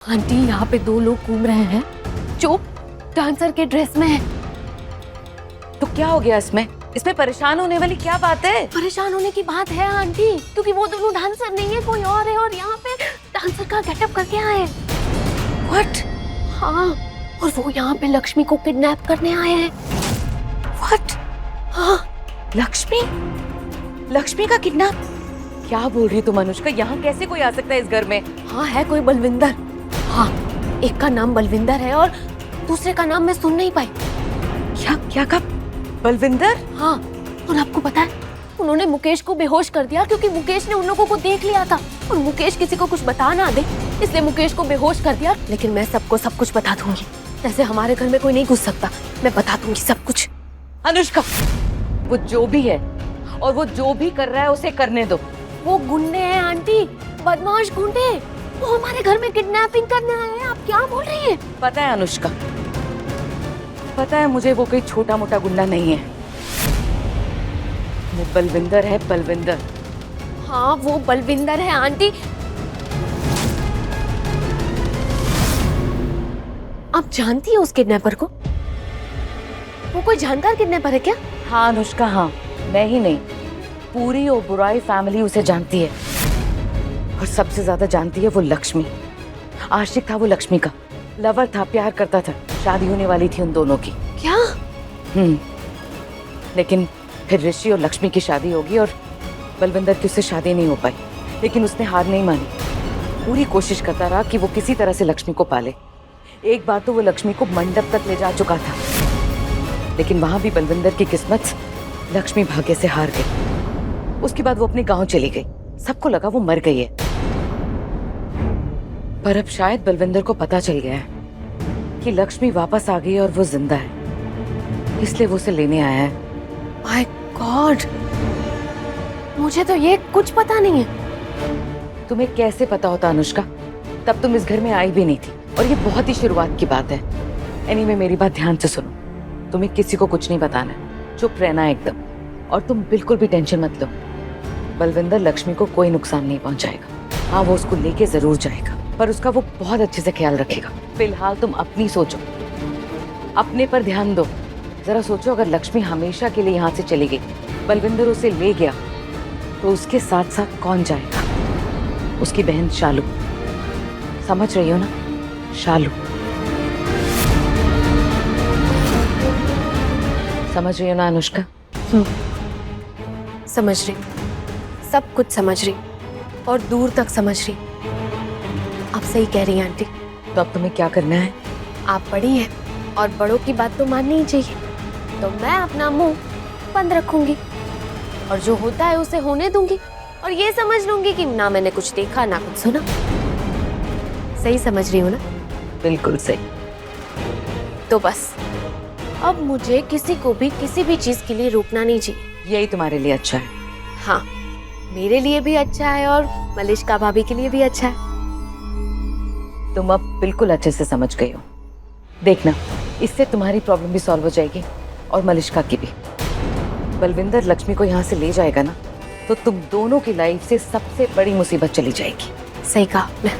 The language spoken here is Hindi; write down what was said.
आंटी, यहाँ पे दो लोग घूम रहे हैं जो डांसर के ड्रेस में है। तो क्या हो गया इसमें? इसमें परेशान होने वाली क्या बात है? परेशान होने की बात है आंटी, क्योंकि वो दोनों डांसर नहीं है, कोई और है और यहाँ पे डांसर का गेटअप करके आए। व्हाट? हाँ, और वो यहाँ पे लक्ष्मी को किडनैप करने आए हैं। व्हाट? हाँ, लक्ष्मी? लक्ष्मी का किडनैप? क्या बोल रही तुम अनुष्का? यहाँ कैसे कोई आ सकता है इस घर में? हाँ है कोई बलविंदर। हाँ, एक का नाम बलविंदर है और दूसरे का नाम मैं सुन नहीं पाई। क्या कब? बलविंदर? हाँ, और आपको पता है उन्होंने मुकेश को बेहोश कर दिया क्योंकि मुकेश ने उन लोगों को देख लिया था और मुकेश किसी को कुछ बता ना दे, इसलिए मुकेश को बेहोश कर दिया। लेकिन मैं सबको सब कुछ बता दूंगी, जैसे हमारे घर में कोई नहीं घुस सकता, मैं बता दूंगी सब कुछ। अनुष्का, वो जो भी है और वो जो भी कर रहा है उसे करने दो। वो गुंडे हैं आंटी, बदमाश गुंडे, वो हमारे घर में किडनैपिंग करने आए हैं। आप क्या बोल रही हैं? पता है अनुष्का, पता है मुझे वो कोई छोटा मोटा गुंडा नहीं है, वो बलविंदर है, बलविंदर। हाँ, वो बलविंदर है आंटी। आप जानती है उस किडनैपर को? वो कोई जानकार किडनैपर है क्या? हाँ अनुष्का, हाँ, मैं ही नहीं, पूरी ओबेरॉय फैमिली उसे जानती है और सबसे ज्यादा जानती है वो लक्ष्मी। आशिक था वो लक्ष्मी का, लवर था, प्यार करता था, शादी होने वाली थी उन दोनों की। क्या? लेकिन फिर ऋषि और लक्ष्मी की शादी होगी और बलविंदर की उससे शादी नहीं हो पाई, लेकिन उसने हार नहीं मानी, पूरी कोशिश करता रहा कि वो किसी तरह से लक्ष्मी को पाले। एक बार तो वो लक्ष्मी को मंडप तक ले जा चुका था, लेकिन वहां भी बलविंदर की किस्मत, लक्ष्मी भाग्य से हार गई। उसके बाद वो अपने गांव चली गई, सबको लगा वो मर गई है, पर अब शायद बलविंदर को पता चल गया है कि लक्ष्मी वापस आ गई और वो जिंदा है, इसलिए वो उसे लेने आया है। माय गॉड, मुझे तो ये कुछ पता नहीं है। तुम्हें कैसे पता होता अनुष्का? तब तुम इस घर में आई भी नहीं थी और ये बहुत ही शुरुआत की बात है। एनीवे, मेरी बात ध्यान से सुनो, तुम्हें किसी को कुछ नहीं बताना है, चुप रहना है एकदम, और तुम बिल्कुल भी टेंशन मत लो। बलविंदर लक्ष्मी को कोई नुकसान नहीं पहुंचाएगा। हाँ, वो उसको लेके जरूर जाएगा, पर उसका वो बहुत अच्छे से ख्याल रखेगा। फिलहाल तुम अपनी सोचो, अपने पर ध्यान दो। जरा सोचो, अगर लक्ष्मी हमेशा के लिए यहाँ से चली गई, बलविंदर उसे ले गया, तो उसके साथ साथ कौन जाएगा? उसकी बहन शालू, समझ रही हो ना? शालू, समझ रही हो ना अनुष्का? समझ रही, सब कुछ समझ रही और दूर तक समझ रही। आप सही कह रही हैं आंटी। तो अब तुम्हें क्या करना है? आप बड़ी हैं और बड़ों की बात तो माननी ही चाहिए, तो मैं अपना मुंह बंद रखूंगी और जो होता है उसे होने दूंगी और ये समझ लूंगी कि ना मैंने कुछ देखा ना कुछ सुना। सही समझ रही हूँ ना? बिल्कुल सही। तो बस अब मुझे किसी को भी किसी भी चीज के लिए रोकना नहीं चाहिए। यही तुम्हारे लिए अच्छा है। हाँ, मेरे लिए भी अच्छा है और मलिष्का भाभी के लिए भी अच्छा है। तुम अब बिल्कुल अच्छे से समझ गई हो। देखना, इससे तुम्हारी प्रॉब्लम भी सॉल्व हो जाएगी और मलिष्का की भी। बलविंदर लक्ष्मी को यहाँ से ले जाएगा ना, तो तुम दोनों की लाइफ से सबसे बड़ी मुसीबत चली जाएगी। सही कहा आपने।